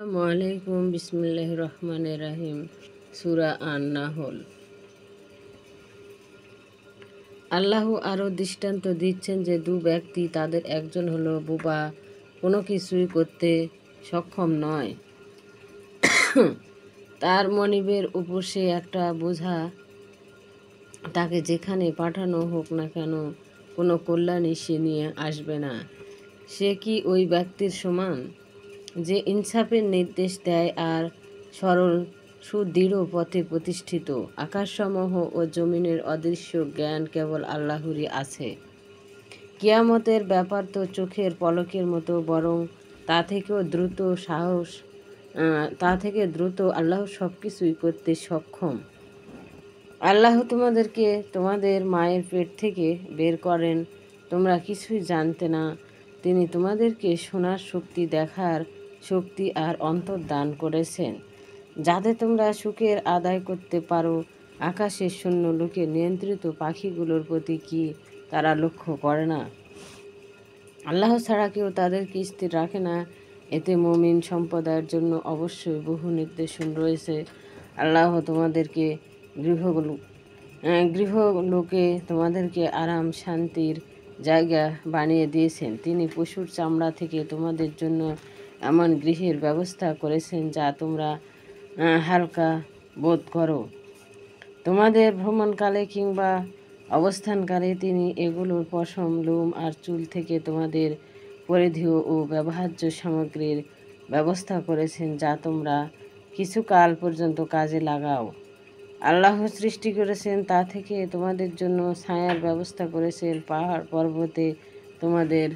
আসসালামু আলাইকুম বিসমিল্লাহির রহমানির রহিম। সূরা আন-নাহল। আল্লাহ আরও দৃষ্টান্ত দিচ্ছেন যে ব্যক্তি তাদের একজন হলো বোবা, কোনো কিছুই করতে সক্ষম নয়। তার মনিবের উপর সে একটা বোঝা, তাকে যেখানে পাঠানো হোক না কেন কোনো কল্যাণই সে নিয়ে আসবে না। সে কি ওই ব্যক্তির সমান যে ইনসাফের নির্দেশ দেয় আর সরল সুদৃঢ় পথে প্রতিষ্ঠিত? আকাশসমূহ ও জমিনের অদৃশ্য জ্ঞান কেবল আল্লাহরই আছে। কিয়ামতের ব্যাপার তো চোখের পলকের মতো, বরং তা থেকে দ্রুত আল্লাহ সব কিছুই করতে সক্ষম। আল্লাহ তোমাদেরকে তোমাদের মায়ের পেট থেকে বের করেন, তোমরা কিছুই জানতে না। তিনি তোমাদেরকে শোনার শক্তি, দেখার শক্তি আর অন্তর দান করেছেন, যাতে তোমরা সুখের আদায় করতে পারো। আকাশের শূন্য লোকে নিয়ন্ত্রিত পাখিগুলোর প্রতি কি তারা লক্ষ্য করে না? আল্লাহ ছাড়া কেউ তাদেরকে স্থির রাখে না। এতে মুমিন সম্প্রদায়ের জন্য অবশ্যই বহু নির্দেশন রয়েছে। আল্লাহ তোমাদেরকে গৃহলোকে তোমাদেরকে আরাম শান্তির জায়গা বানিয়ে দিয়েছেন। তিনি পশুর চামড়া থেকে তোমাদের জন্য এমন গৃহের ব্যবস্থা করেছেন যা তোমরা হালকা বোধ করো। তোমাদের ভ্রমণকালে কিংবা অবস্থানকালে তিনি এগুলোর পশম, লোম আর চুল থেকে তোমাদের পরিধেয় ও ব্যবহার্য সামগ্রীর ব্যবস্থা করেছেন, যা তোমরা কিছুকাল পর্যন্ত কাজে লাগাও। আল্লাহ সৃষ্টি করেছেন তা থেকে তোমাদের জন্য ছায়ার ব্যবস্থা করেছেন। পাহাড় পর্বতে তোমাদের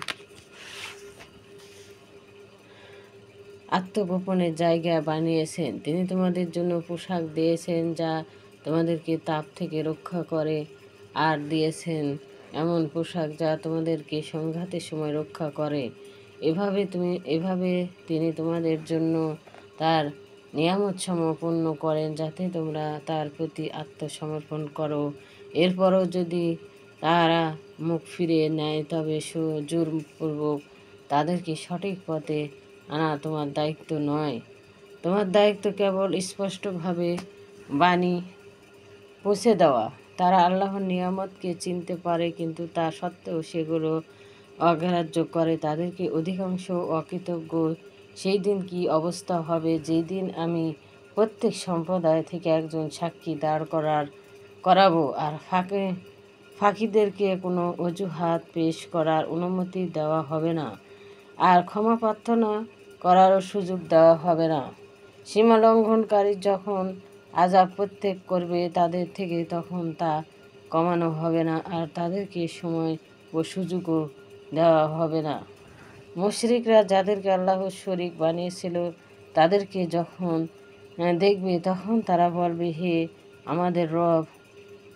আত্মগোপনের জায়গা বানিয়েছেন। তিনি তোমাদের জন্য পোশাক দিয়েছেন যা তোমাদেরকে তাপ থেকে রক্ষা করে, আর দিয়েছেন এমন পোশাক যা তোমাদেরকে সংঘাতের সময় রক্ষা করে। এভাবে তিনি তোমাদের জন্য তার নিয়ামত পূর্ণ করেন, যাতে তোমরা তার প্রতি আত্মসমর্পণ করো। এরপরও যদি তারা মুখ ফিরিয়ে নেয়, তবে জোরপূর্বক তাদেরকে সঠিক পথে আনা তোমার দায়িত্ব নয়। তোমার দায়িত্ব কেবল স্পষ্টভাবে বাণী পৌঁছে দেওয়া। তারা আল্লাহর নিয়ামতকে চিনতে পারে, কিন্তু তা সত্ত্বেও সেগুলো অগ্রাহ্য করে। তাদেরকে অধিকাংশ অকৃতজ্ঞ। সেই দিন কি অবস্থা হবে, যেই দিন আমি প্রত্যেক সম্প্রদায় থেকে একজন সাক্ষী দাঁড় করাবো, আর ফাঁকিদেরকে কোনো অজুহাত পেশ করার অনুমতি দেওয়া হবে না, আর ক্ষমা প্রার্থনা করারও সুযোগ দেওয়া হবে না। সীমা লঙ্ঘনকারী যখন আযাব প্রত্যেক করবে তাদের থেকে, তখন তা কমানো হবে না, আর তাদেরকে সময় ও সুযোগও দেওয়া হবে না। মুশরিকরা যাদেরকে আল্লাহ শরীক বানিয়েছিল, তাদেরকে যখন দেখবে, তখন তারা বলবে, হে আমাদের রব,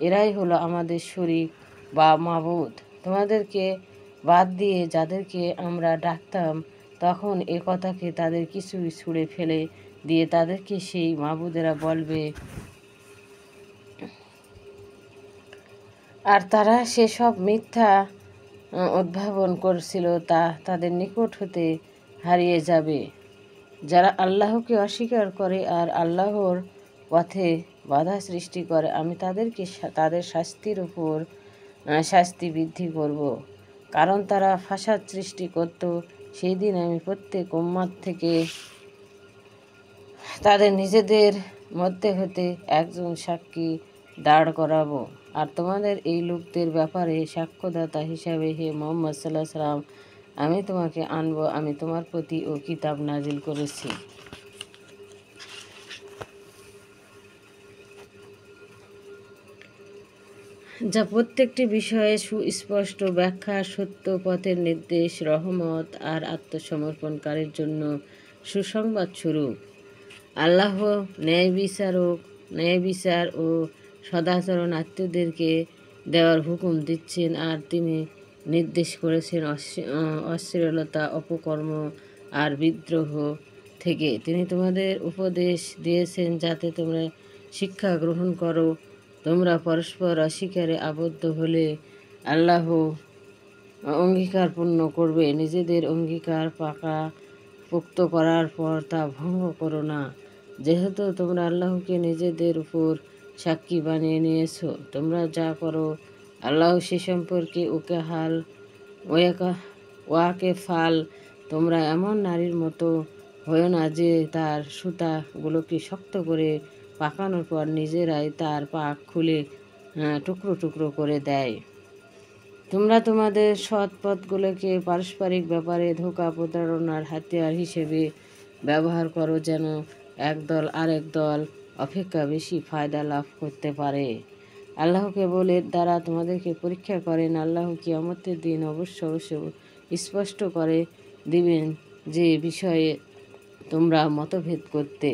এরাই হলো আমাদের শরীক বা মাবুদ। তোমাদেরকে বাদ দিয়ে যাদেরকে আমরা ডাকতাম, তখন এ কথাকে তাদের কিছুই ছুঁড়ে ফেলে দিয়ে তাদেরকে সেই মাবুদেরা বলবে, আর তারা সেসব মিথ্যা উদ্ভাবন করছিল তা তাদের নিকট হতে হারিয়ে যাবে। যারা আল্লাহকে অস্বীকার করে আর আল্লাহর পথে বাধা সৃষ্টি করে, আমি তাদেরকে তাদের শাস্তির উপর শাস্তি বৃদ্ধি করব, কারণ তারা ফাসাদ সৃষ্টি করত। সেই দিন আমি প্রত্যেক উম্মত থেকে তাদের নিজেদের মধ্যে হতে একজন সাক্ষী দাঁড় করাবো, আর তোমাদের এই লোকদের ব্যাপারে সাক্ষ্যদাতা হিসাবে হে মুহাম্মদ সাল্লাল্লাহু আলাইহি ওয়াসাল্লাম আমি তোমাকে আনবো। আমি তোমার প্রতি ও কিতাব নাজিল করেছি, যা প্রত্যেকটি বিষয়ে সুস্পষ্ট ব্যাখ্যা, সত্য পথের নির্দেশ, রহমত আর আত্মসমর্পণকারীর জন্য সুসংবাদ স্বরূপ। আল্লাহ ন্যায় বিচার ও সদাচরণ আত্মীয়দেরকে দেওয়ার হুকুম দিচ্ছেন, আর তিনি নির্দেশ করেছেন অশ্লীলতা, অপকর্ম আর বিদ্রোহ থেকে। তিনি তোমাদের উপদেশ দিয়েছেন যাতে তোমরা শিক্ষা গ্রহণ করো। তোমরা পরস্পর অস্বীকারে আবদ্ধ হলে আল্লাহ অঙ্গীকার পূর্ণ করবে। নিজেদের অঙ্গীকার পাকা পোক্ত করার পর তা ভঙ্গ করো না। যেহেতু তোমরা আল্লাহকে নিজেদের উপর সাক্ষী বানিয়ে নিয়েছো, তোমরা যা করো আল্লাহ সে সম্পর্কে ওয়াকে ফাল। তোমরা এমন নারীর মতো হয়েও না যে তার সুতাগুলোকে শক্ত করে পাকানোর পর নিজেরাই তার পাক খুলে টুকরো টুকরো করে দেয়। তোমরা তোমাদের সৎ পথগুলোকে পারস্পরিক ব্যাপারে ধোঁকা প্রতারণার হাতিয়ার হিসেবে ব্যবহার করো, যেন একদল আরেক দল অপেক্ষা বেশি ফায়দা লাভ করতে পারে। আল্লাহ কেবল এর দ্বারা তোমাদেরকে পরীক্ষা করেন। আল্লাহ কিয়ামতের দিন অবশ্য স্পষ্ট করে দিবেন যে বিষয়ে তোমরা মতভেদ করতে।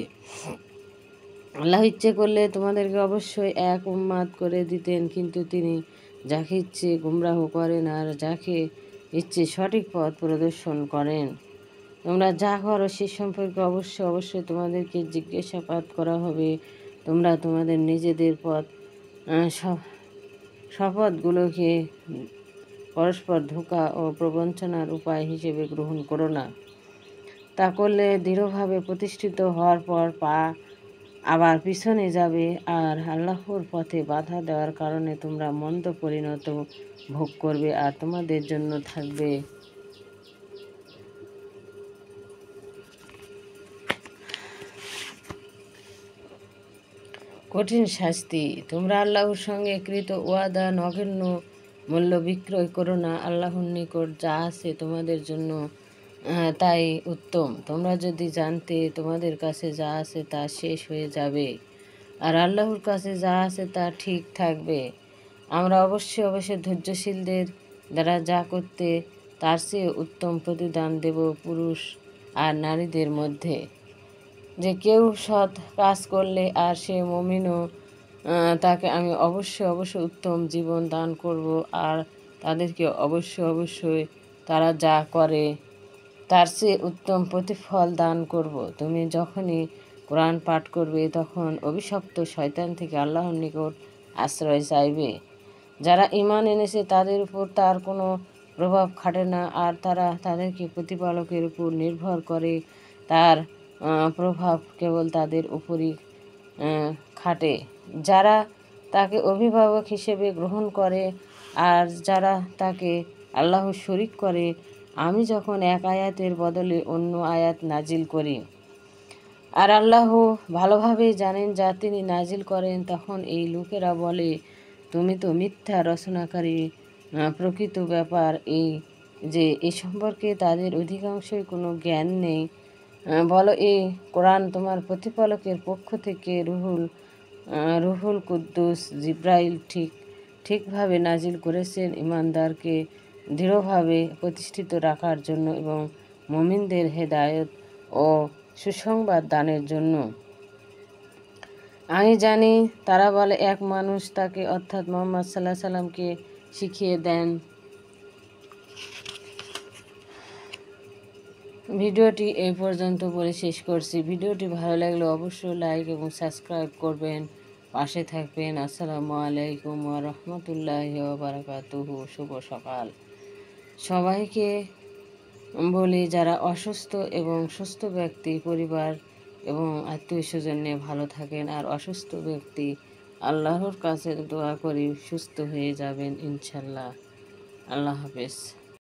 আল্লাহ ইচ্ছে করলে তোমাদেরকে অবশ্যই এক উম্মাত করে দিতেন, কিন্তু তিনি যাকে ইচ্ছে গুমরাহ করেন আর যাকে ইচ্ছে সঠিক পথ প্রদর্শন করেন। তোমরা যা করো সে সম্পর্কে অবশ্যই তোমাদেরকে জিজ্ঞাসাবাদ করা হবে। তোমরা তোমাদের নিজেদের শপথগুলোকে পরস্পর ধোঁকা ও প্রবঞ্চনার উপায় হিসেবে গ্রহণ করো না। তা করলে দৃঢ়ভাবে প্রতিষ্ঠিত হওয়ার পর আবার পিছনে যাবে, আর আল্লাহর পথে বাধা দেওয়ার কারণে তোমরা মন্দ পরিণত ভোগ করবে, আর তোমাদের জন্য থাকবে কঠিন শাস্তি। তোমরা আল্লাহর সঙ্গে কৃত ওয়াদা নগণ্য মূল্য বিক্রয় করো না। আল্লাহর নিকট যা আছে তোমাদের জন্য তাই উত্তম। তোমরা যদি জানতে তোমাদের কাছে যা আছে তা শেষ হয়ে যাবে, আর আল্লাহর কাছে যা আছে তা ঠিক থাকবে। আমরা অবশ্যই ধৈর্যশীলদের দ্বারা যা করতে তার চেয়ে উত্তম প্রতিদান দেব পুরুষ আর নারীদের মধ্যে। যে কেউ সৎ কাজ করলে আর সে মুমিনও, তাকে আমি অবশ্যই উত্তম জীবন দান করব, আর তাদেরকে অবশ্যই তারা যা করে তার চেয়ে উত্তম প্রতিফল দান করব। তুমি যখনই কোরআন পাঠ করবে তখন অভিশপ্ত শয়তান থেকে আল্লাহর নিকট আশ্রয় চাইবে। যারা ঈমান এনেছে তাদের উপর তার কোনো প্রভাব খাটে না, আর তারা তাদেরকে প্রতিপালকের উপর নির্ভর করে। তার প্রভাব কেবল তাদের উপরই খাটে, যারা তাকে অভিভাবক হিসেবে গ্রহণ করে আর যারা তাকে আল্লাহর শরীক করে। আমি যখন এক আয়াতের বদলে অন্য আয়াত নাজিল করি, আর আল্লাহ ভালোভাবেই জানেন যা তিনি নাজিল করেন, তখন এই লোকেরা বলে, তুমি তো মিথ্যা রচনাকারী। প্রকৃত ব্যাপার এই যে এ সম্পর্কে তাদের অধিকাংশই কোনো জ্ঞান নেই। বলো, এই কোরআন তোমার প্রতিপালকের পক্ষ থেকে রুহুল কুদ্দুস জিব্রাইল ঠিকভাবে নাজিল করেছেন ঈমানদারকে দৃঢ়ভাবে প্রতিষ্ঠিত রাখার জন্য এবং মুমিনদের হেদায়েত ও সুসংবাদ দানের জন্য। আমি জানি তারা বলে, এক মানুষ তাকে অর্থাৎ মুহাম্মদ সাল্লাল্লাহু আলাইহি সাল্লামকে শিখিয়ে দেন। ভিডিওটি এই পর্যন্ত বলে শেষ করছি। ভিডিওটি ভালো লাগলে অবশ্যই লাইক এবং সাবস্ক্রাইব করবেন, পাশে থাকবেন। আসসালামু আলাইকুম ওয়া রাহমাতুল্লাহি ওয়া বারাকাতুহু। শুভ সকাল। সবাইকে বলি, যারা অসুস্থ এবং সুস্থ ব্যক্তি পরিবার এবং আত্মীয় স্বজন নিয়ে ভালো থাকেন, আর অসুস্থ ব্যক্তি আল্লাহর কাছে দোয়া করি সুস্থ হয়ে যাবেন ইনশাল্লাহ। আল্লাহ হাফেজ।